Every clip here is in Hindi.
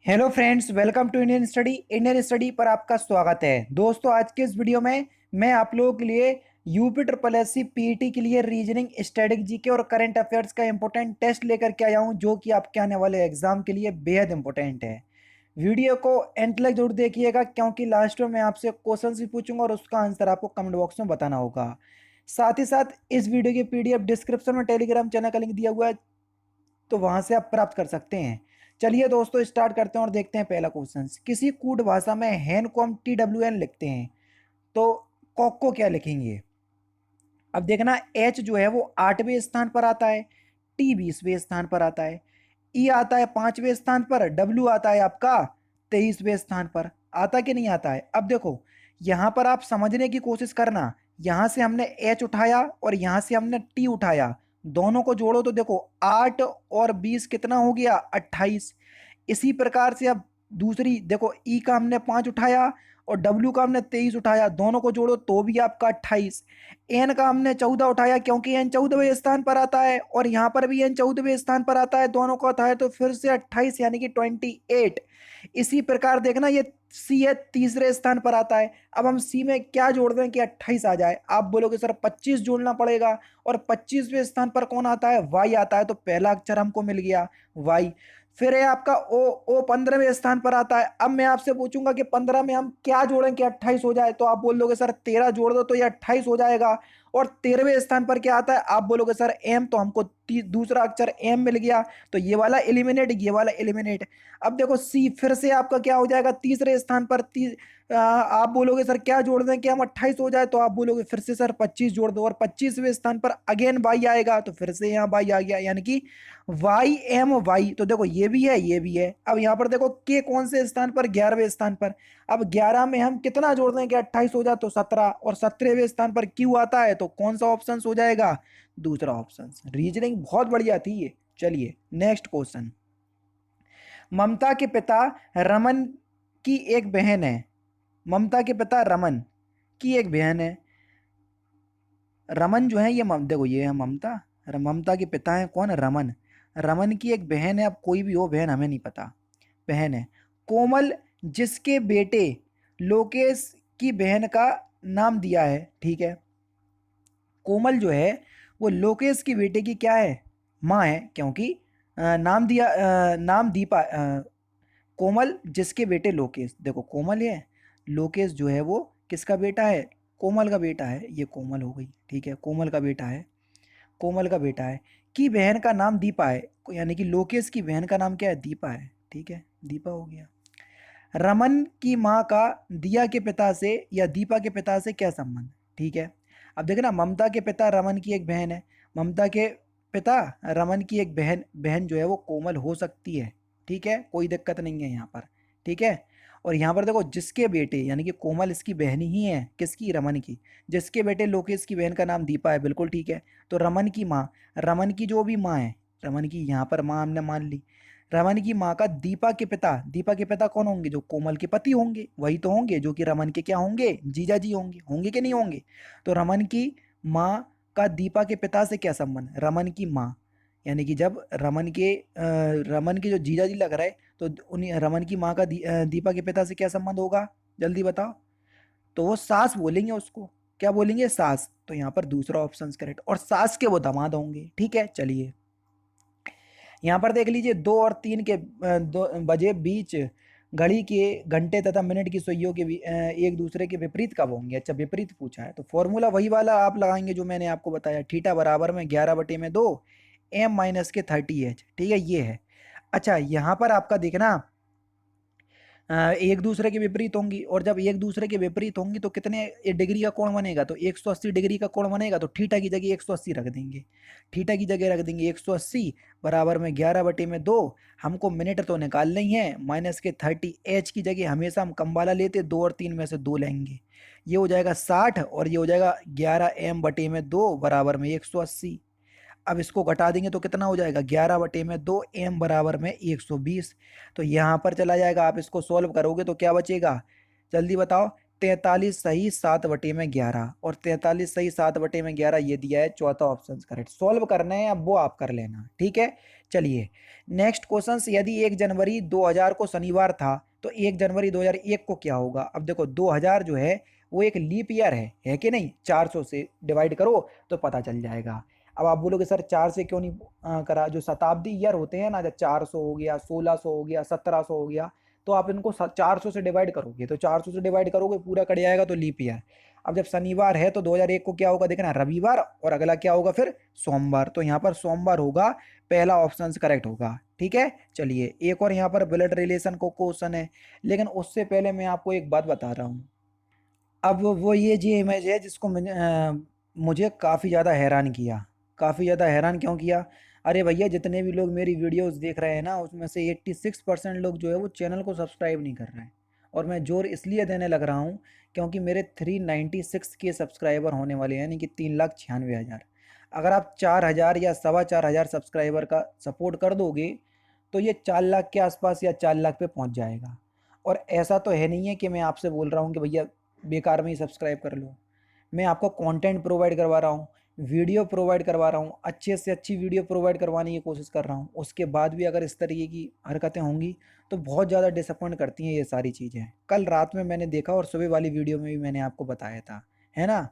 Hello friends, welcome to Indian study पर आपका स्वागत है। दोस्तों, आज के इस वीडियो में मैं आप लोगों के लिए UP triple S C PET के लिए रीजनिंग, स्टैटिक जीके और करंट अफेयर्स का इंपॉर्टेंट टेस्ट लेकर के आया हूं, जो कि आपके आने वाले एग्जाम के लिए बेहद इंपॉर्टेंट है। वीडियो को एंड तक जरूर देखिएगा, क्योंकि लास्ट में मैं आपसे क्वेश्चन भी पूछूंगा और उसका आंसर आपको कमेंट बॉक्स में बताना होगा। साथ ही साथ इस वीडियो की पीडीएफ डिस्क्रिप्शन में टेलीग्राम चैनल का लिंक दिया हुआ है, तो वहां से आप प्राप्त कर सकते हैं। चलिए दोस्तों, स्टार्ट करते हैं और देखते हैं पहला क्वेश्चन। किसी कूट भाषा में हैन को हम TWN लिखते हैं, तो कॉक को क्या लिखेंगे? अब देखना, एच जो है वो 8वें स्थान पर आता है, टी 20वें स्थान पर आता है, ई आता है 5वें स्थान पर, डब्ल्यू आता है आपका 23वें स्थान पर। आता कि नहीं आता है? अब देखो, यहां पर आप समझने की कोशिश करना। यहां से हमने एच उठाया और यहां से हमने टी उठाया, दोनों को जोड़ो तो देखो 8 और 20 कितना हो गया? 28। इसी प्रकार से अब दूसरी देखो, ई का हमने 5 उठाया और डब्ल्यू का हमने 23 उठाया, दोनों को जोड़ो तो भी आपका 28। एन का हमने 14 उठाया, क्योंकि एन 14वें स्थान पर आता है और यहाँ पर भी एन 14वें स्थान पर आता है, दोनों का उठाया तो फिर से 28 यानी कि 28। इसी प्रकार देखना, ये सी है, तीसरे स्थान पर आता है। अब हम सी में क्या जोड़ दें कि 28 आ जाए? आप बोलोगे सर 25 जोड़ना पड़ेगा, और 25वें स्थान पर कौन आता है? वाई आता है, तो पहला अक्षर हमको मिल गया वाई। फिर है आपका ओ, ओ 15वें स्थान पर आता है। अब मैं आपसे पूछूंगा कि 15 में हम क्या जोड़ें कि 28 हो जाए, तो आप बोल दोगे सर 13 जोड़ दो तो ये 28 हो जाएगा। और 13वें स्थान पर क्या आता है? आप बोलोगे सर एम, तो हमको दूसरा अक्षर एम मिल गया, तो ये वाला एलिमिनेट, ये वाला एलिमिनेट। अब देखो सी, फिर से आपका क्या हो जाएगा? तीसरे स्थान पर आप बोलोगे सर क्या जोड़ दें कि हम 28 हो जाए, तो आप बोलोगे फिर से सर 25 जोड़ दो, और 25वें स्थान पर अगेन वाई आएगा, तो फिर से यहाँ वाई आ गया, यानी कि वाई एम वाई। तो देखो ये भी है, ये भी है। अब यहाँ पर देखो के कौन से स्थान पर? 11वें स्थान पर। अब 11 में हम कितना जोड़ दें कि 28 हो जाए, तो 17, और 17वें स्थान पर क्यू आता है, तो कौन सा ऑप्शन हो जाएगा? दूसरा ऑप्शन। रीजनिंग बहुत बढ़िया थी ये। चलिए नेक्स्ट क्वेश्चन। ममता के पिता रमन की एक बहन है। ममता के पिता रमन की एक बहन है। रमन जो है ये देखो, ये है ममता। ममता के पिता है कौन? रमन। रमन की एक बहन है, अब कोई भी हो बहन, हमें नहीं पता, बहन है। कोमल, जिसके बेटे लोकेश की बहन का नाम दिया है, ठीक है। कोमल जो है वो लोकेश की बेटे की क्या है? माँ है, क्योंकि नाम दिया, नाम दीपा, कोमल जिसके बेटे लोकेश। देखो कोमल है, लोकेश जो है वो किसका बेटा है? कोमल का बेटा है। ये कोमल हो गई, ठीक है, कोमल का बेटा है, कोमल का बेटा है। की बहन का नाम दीपा है, यानी कि लोकेश की बहन का नाम क्या है? दीपा है, ठीक है, दीपा हो गया। रमन की माँ का दिया के पिता से या दीपा के पिता से क्या संबंध? ठीक है। अब देखना, ममता के पिता रमन की एक बहन है, ममता के पिता रमन की एक बहन, बहन जो है वो कोमल हो सकती है, ठीक है, कोई दिक्कत नहीं है यहाँ पर, ठीक है। और यहाँ पर देखो, जिसके बेटे, यानी कि कोमल इसकी बहन ही है, किसकी? रमन की। जिसके बेटे लोकेश की बहन का नाम दीपा है, बिल्कुल ठीक है। तो रमन की माँ, रमन की जो भी माँ है, रमन की यहाँ पर माँ हमने मान ली। रमन की माँ का दीपा के पिता, दीपा के पिता कौन होंगे? जो कोमल के पति होंगे, वही तो होंगे जो कि रमन के क्या होंगे? जीजा जी होंगे, होंगे कि नहीं होंगे? तो रमन की माँ का दीपा के पिता से क्या संबंध? रमन की माँ, यानी कि जब रमन के जो जीजा जी लग रहा है, तो उन्हीं रमन की माँ का दीपा के पिता से क्या संबंध होगा? जल्दी बताओ। तो वो सास बोलेंगे उसको। क्या बोलेंगे? सास। तो यहाँ पर दूसरा ऑप्शन करेक्ट, और सास के वो दामाद होंगे, ठीक है। चलिए यहाँ पर देख लीजिए, 2 और 3 के 2 बजे बीच घड़ी के घंटे तथा मिनट की सुइयों के एक दूसरे के विपरीत कब होंगे? अच्छा, विपरीत पूछा है, तो फॉर्मूला वही वाला आप लगाएंगे जो मैंने आपको बताया, थीटा बराबर में 11/2 एम माइनस के 30h, ठीक है, ये है। अच्छा, यहाँ पर आपका देखना, एक दूसरे के विपरीत होंगी, और जब एक दूसरे के विपरीत होंगी तो कितने डिग्री का कोण बनेगा? तो 180 डिग्री का कोण बनेगा, तो थीटा की जगह 180 रख देंगे, थीटा की जगह रख देंगे 180 बराबर में 11/2। हमको मिनट तो निकालना ही है, माइनस के 30h की जगह हमेशा हम कम वाला लेते, 2 और 3 में से 2 लेंगे, ये हो जाएगा 60, और ये हो जाएगा 11m/2 बराबर में 180। अब इसको घटा देंगे तो कितना हो जाएगा? 11/2 एम बराबर में 120। तो यहाँ पर चला जाएगा, आप इसको सॉल्व करोगे तो क्या बचेगा? जल्दी बताओ। 43 सही 7/11 और 43 सही 7/11 ये दिया है, चौथा ऑप्शन करेक्ट। सॉल्व करना है अब वो आप कर लेना, ठीक है। चलिए नेक्स्ट क्वेश्चन, यदि 1 जनवरी 2000 को शनिवार था तो 1 जनवरी 2001 को क्या होगा। अब देखो 2000 जो है वो एक लीप ईयर है कि नहीं, 400 से डिवाइड करो तो पता चल जाएगा। अब आप बोलोगे सर 4 से क्यों नहीं करा, जो शताब्दी ईयर होते हैं ना, जब 400 हो गया, 1600 हो गया, 1700 हो गया, तो आप इनको 400 से डिवाइड करोगे, तो 400 से डिवाइड करोगे पूरा कट जाएगा, तो लीप ईयर। अब जब शनिवार है तो 2001 को क्या होगा देखना, रविवार, और अगला क्या होगा फिर सोमवार, तो यहाँ पर सोमवार होगा, पहला ऑप्शन करेक्ट होगा, ठीक है। चलिए एक और यहाँ पर ब्लड रिलेशन को क्वेश्चन है, लेकिन उससे पहले मैं आपको एक बात बता रहा हूँ। अब वो ये जी इमेज है जिसको मुझे काफ़ी ज़्यादा हैरान किया, काफ़ी ज़्यादा हैरान क्यों किया। अरे भैया जितने भी लोग मेरी वीडियोस देख रहे हैं ना, उसमें से 86% लोग जो है वो चैनल को सब्सक्राइब नहीं कर रहे हैं। और मैं जोर इसलिए देने लग रहा हूँ क्योंकि मेरे 396 के सब्सक्राइबर होने वाले हैं, यानी कि 3,96,000। अगर आप 4,000 या 4,2500 सब्सक्राइबर का सपोर्ट कर दोगे तो ये 4 लाख के आसपास या 4 लाख पे पहुँच जाएगा। और ऐसा तो है नहीं है कि मैं आपसे बोल रहा हूँ कि भैया बेकार में ही सब्सक्राइब कर लो। मैं आपको कंटेंट प्रोवाइड करवा रहा हूँ, वीडियो प्रोवाइड करवा रहा हूँ, अच्छे से अच्छी वीडियो प्रोवाइड करवाने की कोशिश कर रहा हूँ। उसके बाद भी अगर इस तरीके की हरकतें होंगी तो बहुत ज़्यादा डिसअपॉइंट करती हैं ये सारी चीज़ें। कल रात में मैंने देखा और सुबह वाली वीडियो में भी मैंने आपको बताया था, है ना।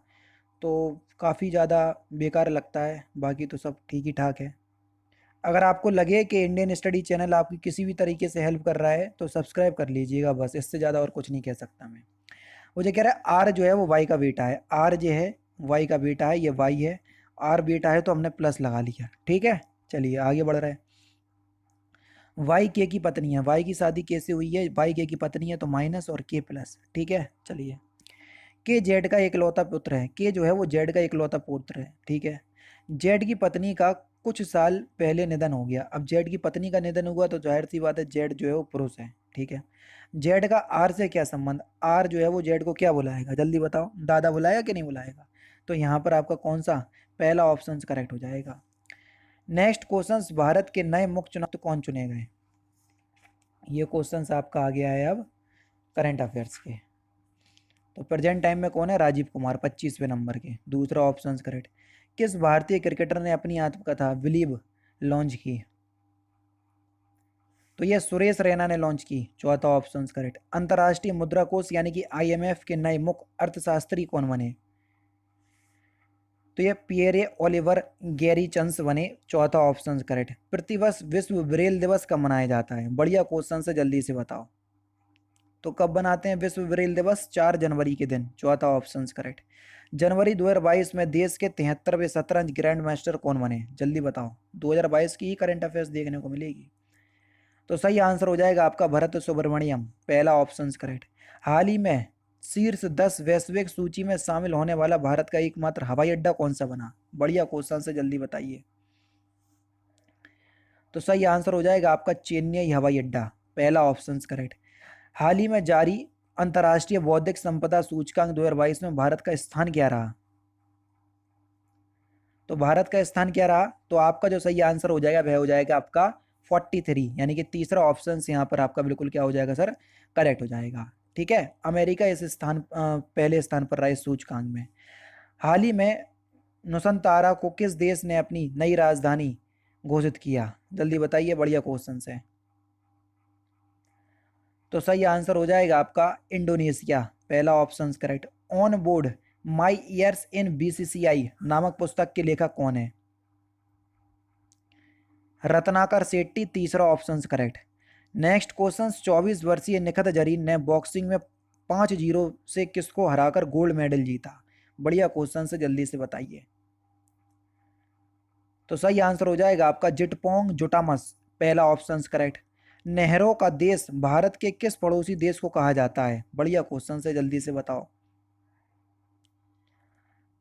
तो काफ़ी ज़्यादा बेकार लगता है, बाकी तो सब ठीक ही ठाक है। अगर आपको लगे कि इंडियन स्टडी चैनल आपकी किसी भी तरीके से हेल्प कर रहा है तो सब्सक्राइब कर लीजिएगा, बस इससे ज़्यादा और कुछ नहीं कह सकता मैं। मुझे कह रहा है आर जो है वो वाई का बेटा है, आर जो है वाई का बेटा है, ये वाई है, आर बेटा है तो हमने प्लस लगा लिया, ठीक है। चलिए आगे बढ़ रहे हैं। वाई के की पत्नी है, वाई की शादी कैसे हुई है, वाई के की पत्नी है तो माइनस और के प्लस, ठीक है। चलिए के जेड का इकलौता पुत्र है, के जो है वो जेड का इकलौता पुत्र है, ठीक है। जेड की पत्नी का कुछ साल पहले निधन हो गया। अब जेड की पत्नी का निधन हुआ तो जाहिर सी बात है जेड जो है वो पुरुष है, ठीक है। जेड का आर से क्या संबंध, आर जो है वो जेड को क्या बुलाएगा, जल्दी बताओ, दादा बुलाएगा कि नहीं बुलाएगा। तो यहाँ पर आपका कौन सा पहला ऑप्शन करेक्ट हो जाएगा। नेक्स्ट क्वेश्चन, भारत के नए मुख्य चुनाव कौन चुने गए। ये क्वेश्चन आपका आ गया है अब करंट अफेयर्स के। तो प्रेजेंट टाइम में कौन है, राजीव कुमार, 25वें नंबर के, दूसरा ऑप्शन करेक्ट। किस भारतीय क्रिकेटर ने अपनी आत्मकथा बिलीव लॉन्च की। तो ये सुरेश रैना ने लॉन्च की, चौथा ऑप्शन करेक्ट। अंतर्राष्ट्रीय मुद्रा कोष यानी कि आईएमएफ के नए मुख्य अर्थशास्त्री कौन बने। तो ये पियरे ओलिवर गैरीचंस बने, चौथा ऑप्शन करेक्ट। प्रतिवर्ष विश्व ब्रेल दिवस कब मनाया जाता है, बढ़िया क्वेश्चन से जल्दी से बताओ। तो कब बनाते हैं विश्व ब्रेल दिवस, 4 जनवरी के दिन, चौथा ऑप्शन करेक्ट। जनवरी 2022 में देश के 73वें शतरंज ग्रैंड मास्टर कौन बने, जल्दी बताओ। 2022 की ही करंट अफेयर्स देखने को मिलेगी। तो सही आंसर हो जाएगा आपका भरत सुब्रमण्यम, पहला ऑप्शन करेक्ट। हाल ही में शीर्ष 10 वैश्विक सूची में शामिल होने वाला भारत का एकमात्र हवाई अड्डा कौन सा बना, बढ़िया क्वेश्चन से जल्दी बताइए। तो सही आंसर हो जाएगा आपका चेन्नई हवाई अड्डा, पहला ऑप्शन करेक्ट। हाल ही में जारी अंतर्राष्ट्रीय बौद्धिक संपदा सूचकांक 2022 में भारत का स्थान क्या रहा। तो भारत का स्थान क्या रहा, तो आपका जो सही आंसर हो जाएगा वह हो जाएगा आपका 43, यानी कि तीसरा ऑप्शन यहाँ पर आपका बिल्कुल क्या हो जाएगा सर, करेक्ट हो जाएगा, ठीक है। अमेरिका इस स्थान पहले स्थान पर रहा इस सूचकांक में। हाल ही में नुसंतारा को किस देश ने अपनी नई राजधानी घोषित किया, जल्दी बताइए, बढ़िया क्वेश्चन है। तो सही आंसर हो जाएगा आपका इंडोनेशिया, पहला option correct. On board my years in BCCI नामक पुस्तक के लेखक कौन है, रत्नाकर सेट्टी, तीसरा ऑप्शन करेक्ट। नेक्स्ट क्वेश्चन, 24 वर्षीय निखत जरीन ने बॉक्सिंग में 5-0 से किसको हराकर गोल्ड मेडल जीता, बढ़िया क्वेश्चन से जल्दी से बताइए। तो सही आंसर हो जाएगा आपका जिटपोंग जुटामस, पहला ऑप्शन करेक्ट। नहरों का देश भारत के किस पड़ोसी देश को कहा जाता है, बढ़िया क्वेश्चन से जल्दी से बताओ।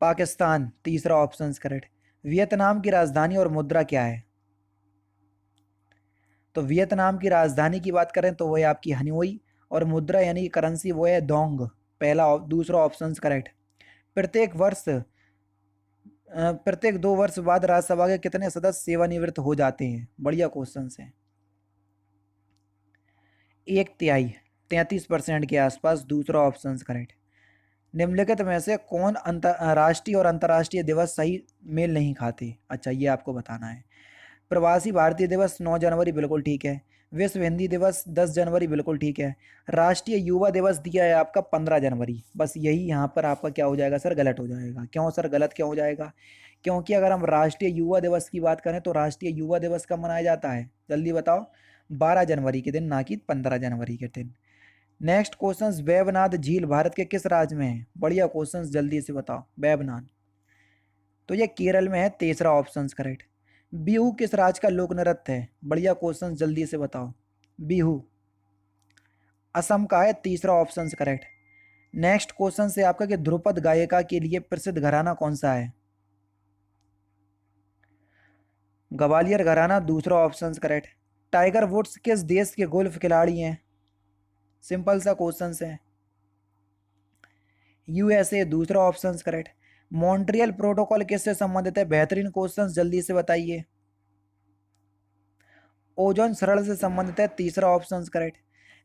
पाकिस्तान, तीसरा ऑप्शन करेक्ट। वियतनाम की राजधानी और मुद्रा क्या है। तो वियतनाम की राजधानी की बात करें तो वो है आपकी हनोई, और मुद्रा यानी कि करेंसी वो है डोंग, दूसरा ऑप्शन करेक्ट। प्रत्येक वर्ष प्रत्येक 2 वर्ष बाद राज्यसभा के कितने सदस्य सेवानिवृत्त हो जाते हैं, बढ़िया क्वेश्चन है। 1/3, 33% के आसपास, दूसरा ऑप्शन करेक्ट। निम्नलिखित में से कौन राष्ट्रीय और अंतर्राष्ट्रीय दिवस सही मेल नहीं खाते? अच्छा, ये आपको बताना है। प्रवासी भारतीय दिवस 9 जनवरी बिल्कुल ठीक है। विश्व हिंदी दिवस 10 जनवरी बिल्कुल ठीक है। राष्ट्रीय युवा दिवस दिया है आपका 15 जनवरी। बस यही यहाँ पर आपका क्या हो जाएगा सर? गलत हो जाएगा। क्यों सर गलत क्यों हो जाएगा? क्योंकि अगर हम राष्ट्रीय युवा दिवस की बात करें तो राष्ट्रीय युवा दिवस कब मनाया जाता है? जल्दी बताओ। 12 जनवरी के दिन, ना कि 15 जनवरी के दिन। नेक्स्ट क्वेश्चन, वेबनाथ झील भारत के किस राज्य में है? बढ़िया क्वेश्चन, जल्दी से बताओ। वेबनाथ, तो ये केरल में है, तीसरा ऑप्शन करेक्ट। बिहू किस राज्य का लोक नृत्य है? बढ़िया क्वेश्चन, जल्दी से बताओ। बिहू असम का है, तीसरा ऑप्शन करेक्ट। नेक्स्ट क्वेश्चन से आपका कि ध्रुपद गायिका के लिए प्रसिद्ध घराना कौन सा है? ग्वालियर घराना, दूसरा ऑप्शन करेक्ट। टाइगर वुड्स किस देश के गोल्फ खिलाड़ी हैं? सिंपल सा क्वेश्चन है। यूएसए, दूसरा ऑप्शन करेक्ट। मॉन्ट्रियल प्रोटोकॉल किससे संबंधित है? बेहतरीन क्वेश्चन, जल्दी से बताइए। ओजोन सरल से संबंधित है, तीसरा ऑप्शन करेक्ट।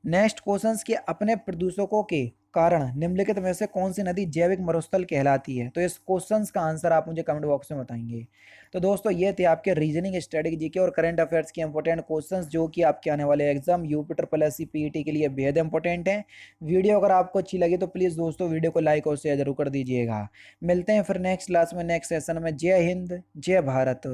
नेक्स्ट क्वेश्चन कि अपने प्रदूषकों के कारण निम्नलिखित में से कौन सी नदी जैविक मरुस्थल कहलाती है? तो इस क्वेश्चन का आंसर आप मुझे कमेंट बॉक्स में बताएंगे। तो दोस्तों, ये थे आपके रीजनिंग, स्ट्रेटेजी के और करंट अफेयर्स के इंपॉर्टेंट क्वेश्चंस जो कि आपके आने वाले exam UP triple S C PET के लिए बेहद इंपॉर्टेंट है। वीडियो अगर आपको अच्छी लगी तो प्लीज़ दोस्तों वीडियो को लाइक और शेयर जरूर कर दीजिएगा। मिलते हैं फिर नेक्स्ट क्लास में, नेक्स्ट सेशन में। जय हिंद, जय भारत।